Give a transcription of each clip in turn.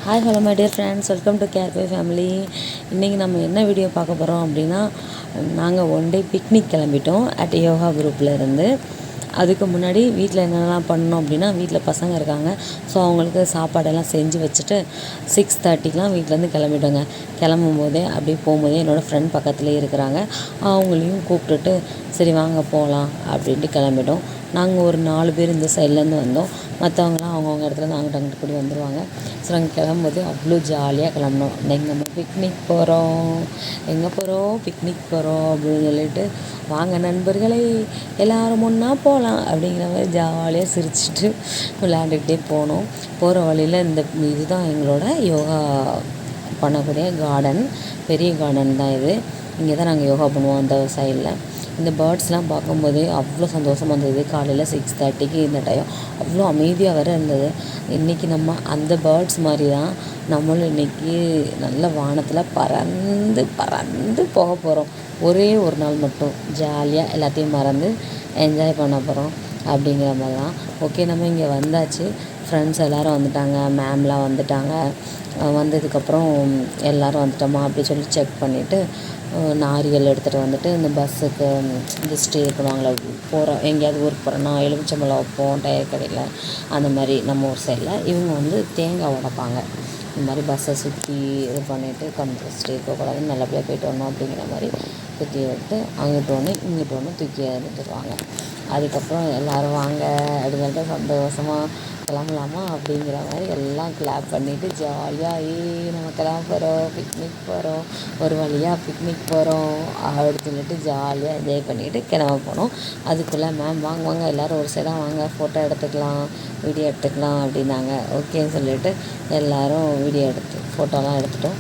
Hi hello my dear friends, welcome to கேர்பே family. இன்றைக்கி நம்ம என்ன வீடியோ பார்க்க போகிறோம் அப்படின்னா, நாங்கள் ஒன் டே பிக்னிக் கிளம்பிட்டோம் அட் யோகா குரூப்பில் இருந்து. அதுக்கு முன்னாடி வீட்டில் என்னென்னலாம் பண்ணோம் அப்படின்னா, வீட்டில் பசங்க இருக்காங்க. ஸோ அவங்களுக்கு சாப்பாடெல்லாம் செஞ்சு வச்சுட்டு 6:30க்கெலாம் வீட்டிலேருந்து கிளம்பிட்டோங்க. கிளம்பும் போதே அப்படியே போகும்போதே என்னோடய ஃப்ரெண்ட் பக்கத்துலேயே இருக்கிறாங்க. அவங்களையும் கூப்பிட்டுட்டு சரி வாங்க போகலாம் அப்படின்ட்டு கிளம்பிட்டோம். நாங்கள் ஒரு 4 பேர் இந்த சைட்லேருந்து வந்தோம். மற்றவங்களாம் அவங்கவுங்க இடத்துலேருந்து அங்கிட்டு கூடி வந்துடுவாங்க. ஸோ நாங்கள் கிளம்பும்போது அவ்வளோ ஜாலியாக கிளம்புனோம். இன்றைக்கி நம்ம பிக்னிக் போகிறோம், எங்கே போகிறோம், பிக்னிக் போகிறோம் அப்படின்னு சொல்லிட்டு, வாங்க நண்பர்களே எல்லோரும் ஒன்றா போகலாம் அப்படிங்கிற மாதிரி ஜாலியாக சிரிச்சிட்டு விளையாண்டுக்கிட்டே போனோம். போகிற வழியில் இதுதான் எங்களோட யோகா பண்ணக்கூடிய கார்டன், பெரிய கார்டன் தான் இது. இங்கே தான் நாங்கள் யோகா பண்ணுவோம் அந்த சைடில். இந்த பேர்ட்ஸ்லாம் பார்க்கும்போதே அவ்வளோ சந்தோஷமாக இருந்தது. காலையில் 6:30க்கு இந்த டைம் அவ்வளோ அமைதியாக வேறு இருந்தது. இன்றைக்கி நம்ம அந்த பேர்ட்ஸ் மாதிரி தான் நம்மளும் இன்றைக்கி நல்ல வானத்தில் பறந்து பறந்து போக போகிறோம். ஒரே ஒரு நாள் மட்டும் ஜாலியாக எல்லாத்தையும் மறந்து என்ஜாய் பண்ண போகிறோம் அப்படிங்கிற மாதிரி தான். ஓகே, நம்ம இங்கே வந்தாச்சு. ஃப்ரெண்ட்ஸ் எல்லோரும் வந்துட்டாங்க, மேம்லாம் வந்துட்டாங்க. வந்ததுக்கப்புறம் எல்லோரும் வந்துட்டோமா அப்படி சொல்லி செக் பண்ணிவிட்டு நாரியல் எடுத்துகிட்டு வந்துட்டு இந்த பஸ்ஸுக்கு இந்த ஸ்டே பண்ணுவாங்களே, போகிறோம் எங்கேயாவது ஊருக்கு போகிறோன்னா எலுமிச்சம்பழம் வைப்போம் டயர் கடையில். அந்த மாதிரி நம்ம ஊர் சைடில் இவங்க வந்து தேங்காய் உடைப்பாங்க. இந்த மாதிரி பஸ்ஸை சுற்றி இது பண்ணிவிட்டு கொஞ்சம் ஸ்டே போகக்கூடாதுன்னு நல்லபடியாக போய்ட்டு வரணும் அப்படிங்கிற மாதிரி சுற்றி விட்டு அங்கிட்டு ஒன்று இங்கிட்டு ஒன்று தூக்கி எடுத்துருவாங்க. அதுக்கப்புறம் எல்லோரும் வாங்க அப்படின்னு சொல்லிட்டு சந்தோஷமாக கிளம்பலாமா அப்படிங்கிற மாதிரி எல்லாம் கிளாப் பண்ணிவிட்டு ஜாலியாக நம்ம கிளம்ப போகிறோம், பிக்னிக் போகிறோம், ஒரு வழியாக பிக்னிக் போகிறோம் அப்படின்னு சொல்லிட்டு ஜாலியாக என்ஜாய் பண்ணிவிட்டு கிளம்ப போனோம். அதுக்குள்ளே மேம் வாங்க எல்லோரும் ஒரு சைடாக வாங்க, ஃபோட்டோ எடுத்துக்கலாம், வீடியோ எடுத்துக்கலாம் அப்படின்னாங்க. ஓகேன்னு சொல்லிட்டு எல்லோரும் வீடியோ ஃபோட்டோலாம் எடுத்துகிட்டு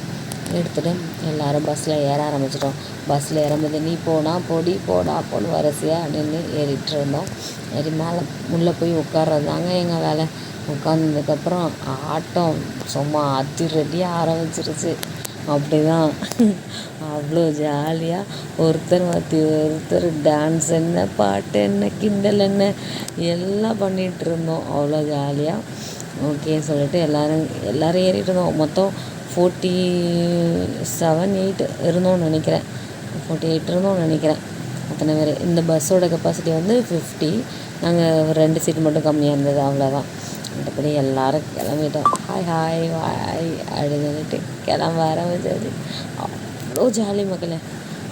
எல்லோரும் பஸ்ஸில் ஏற ஆரம்பிச்சிட்டோம். பஸ்ஸில் ஏறும்போது நீ போன்னு வரிசையாக நின்று ஏறிட்டு இருந்தோம். ஏறி மேலே உள்ளே போய் உட்கார்றதாங்க எங்கள் வேலை. உட்காந்ததுக்கப்புறம் ஆட்டம் சும்மா அதிரடியாக ஆரம்பிச்சிருச்சு. அப்படி தான் அவ்வளோ ஜாலியாக ஒருத்தர் மாற்றி ஒருத்தர் டான்ஸ் என்ன, பாட்டு என்ன, கிண்டல் என்ன எல்லாம் பண்ணிகிட்டு இருந்தோம். அவ்வளோ ஜாலியாக ஓகே சொல்லிட்டு எல்லோரும் ஏறிட்டு இருந்தோம். மொத்தம் 47-8 இருந்தோம்னு நினைக்கிறேன். 48 இருந்தோம்னு நினைக்கிறேன் அத்தனை பேர். இந்த பஸ்ஸோட கெப்பாசிட்டி வந்து 50. நாங்கள் 2 சீட்டு மட்டும் கம்மியாக இருந்தது, அவ்வளோதான். மற்றபடி எல்லோரும் கிளம்பிட்டோம். ஹாய் அப்படின்னு சொல்லிட்டு கிளம்ப ஆரம்பிச்சாச்சு. அவ்வளோ ஜாலி மக்களே,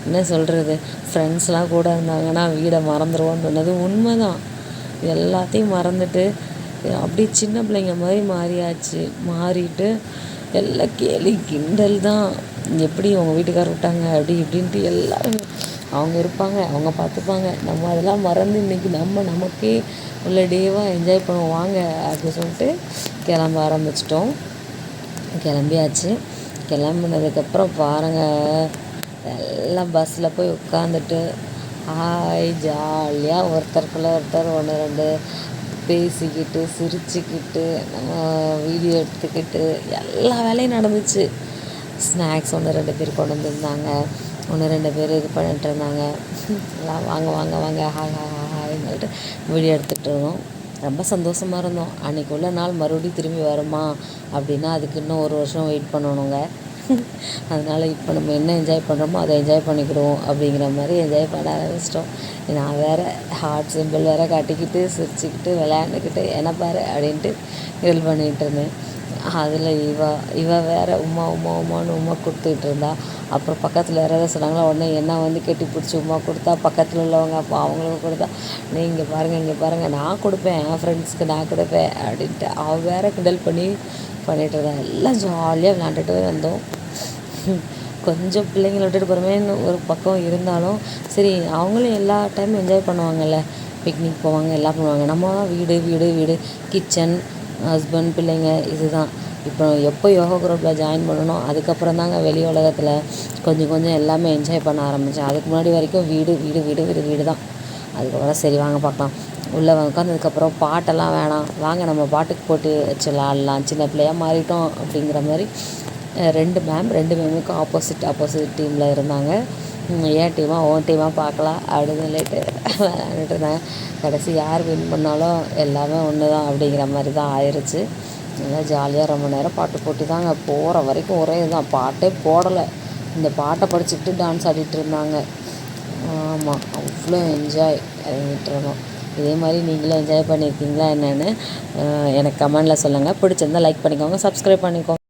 என்ன சொல்கிறது. ஃப்ரெண்ட்ஸ்லாம் கூட இருந்தாங்கன்னா வீடை மறந்துடுவோன்னு சொன்னது உண்மை தான். எல்லாத்தையும் மறந்துட்டு அப்படியே சின்ன பிள்ளைங்க மாதிரி மாறிட்டு எல்லாம் கேலி கிண்டல் தான். எப்படி உங்கள் வீட்டுக்காரர் விட்டாங்க அப்படி இப்படின்ட்டு எல்லோரும் அவங்க இருப்பாங்க, அவங்க பார்த்துப்பாங்க. நம்ம அதெல்லாம் மறந்து இன்றைக்கி நமக்கே உள்ள டேவாக என்ஜாய் பண்ணுவோம் வாங்க அப்படின்னு சொல்லிட்டு கிளம்ப ஆரம்பிச்சிட்டோம். கிளம்பியாச்சு. கிளம்புனதுக்கப்புறம் பாருங்கள், எல்லாம் பஸ்ஸில் போய் உட்காந்துட்டு ஜாலியாக ஒருத்தருக்குள்ளே ஒருத்தர் 1-2 பேசிக்கிட்டு சிரிச்சுக்கிட்டு நம்ம வீடியோ எடுத்துக்கிட்டு எல்லா வேலையும் நடந்துச்சு. ஸ்நாக்ஸ் 1-2 பேர் கொண்டு வந்திருந்தாங்க, 1-2 பேர் இது பண்ணிட்டு இருந்தாங்க. எல்லாம் வாங்க ஹாய்ன்னு சொல்லிட்டு வீடியோ எடுத்துகிட்டு இருந்தோம். ரொம்ப சந்தோஷமாக இருந்தோம். அன்றைக்கி உள்ள நாள் மறுபடியும் திரும்பி வருமா அப்படின்னா அதுக்கு இன்னும் 1 வருஷம் வெயிட் பண்ணணுங்க. அதனால் இப்போ நம்ம என்ன என்ஜாய் பண்ணுறோமோ அதை என்ஜாய் பண்ணிக்கிடுவோம் அப்படிங்கிற மாதிரி என்ஜாய் பண்ண ஆரம்பிச்சிட்டோம். நான் வேறு ஹார்ட் சிம்பிள் வேறு காட்டிக்கிட்டு சிரிச்சுக்கிட்டு விளையாண்டுக்கிட்டு என்ன பாரு அப்படின்ட்டு கிரில் பண்ணிகிட்டு இருந்தேன். அதில் இவ வேறு உமான்னு உமா கொடுத்துக்கிட்டு இருந்தா. அப்புறம் பக்கத்தில் யாராவது சொன்னாங்களா, உடனே என்ன வந்து கெட்டி பிடிச்சி உமா கொடுத்தா. பக்கத்தில் உள்ளவங்க அப்போ அவங்களுக்கு கொடுத்தா. இங்கே பாருங்கள் நான் கொடுப்பேன், என் ஃப்ரெண்ட்ஸ்க்கு நான் கொடுப்பேன் அப்படின்ட்டு அவள் வேறு கிண்டல் பண்ணிகிட்டு இருந்தான். எல்லாம் ஜாலியாக விளையாண்டுட்டு வந்தோம். கொஞ்சம் பிள்ளைங்களை விட்டுட்டு போகிறோமேன்னு ஒரு பக்கம் இருந்தாலும் சரி, அவங்களும் எல்லா டைமும் என்ஜாய் பண்ணுவாங்கள்ல. பிக்னிக் போவாங்க, எல்லாம் பண்ணுவாங்க. நம்ம வீடு கிச்சன், ஹஸ்பண்ட், பிள்ளைங்க இதுதான். இப்போ எப்போ யோகா குரூப்பில் ஜாயின் பண்ணணும் அதுக்கப்புறம் தாங்க வெளி உலகத்தில் கொஞ்சம் எல்லாமே என்ஜாய் பண்ண ஆரம்பித்தேன். அதுக்கு முன்னாடி வரைக்கும் வீடு தான். அதுக்கப்புறம் சரி வாங்க பார்க்கலாம். உள்ளே உட்காந்ததுக்கப்புறம் பாட்டெல்லாம் வேணாம், வாங்க நம்ம பாட்டுக்கு போட்டு வச்சு விளாட்லாம், சின்ன பிள்ளையாக மாறிட்டோம் அப்படிங்கிற மாதிரி 2 மேமுக்கும் ஆப்போசிட் டீமில் இருந்தாங்க. என் டீமாக ஓன் டீமாக பார்க்கலாம் அப்படின்னு சொல்லிட்டு விளையாண்டுட்டு இருந்தாங்க. கடைசி யார் வின் பண்ணாலும் எல்லாமே ஒன்று தான் அப்படிங்கிற மாதிரி தான் ஆயிடுச்சு. நல்லா ஜாலியாக ரொம்ப நேரம் பாட்டு போட்டு தாங்க போகிற வரைக்கும் ஒரே இதுதான், பாட்டே போடலை, இந்த பாட்டை படிச்சுக்கிட்டு டான்ஸ் ஆடிட்டு இருந்தாங்க. ஆமாம், அவ்வளோ என்ஜாய் இறங்கிட்டு இருந்தோம். இதே மாதிரி நீங்களும் என்ஜாய் பண்ணியிருக்கீங்களா என்னென்னு எனக்கு கமெண்டில் சொல்லுங்கள். பிடிச்சிருந்தால் லைக் பண்ணிக்கோங்க, சப்ஸ்கிரைப் பண்ணிக்கோங்க.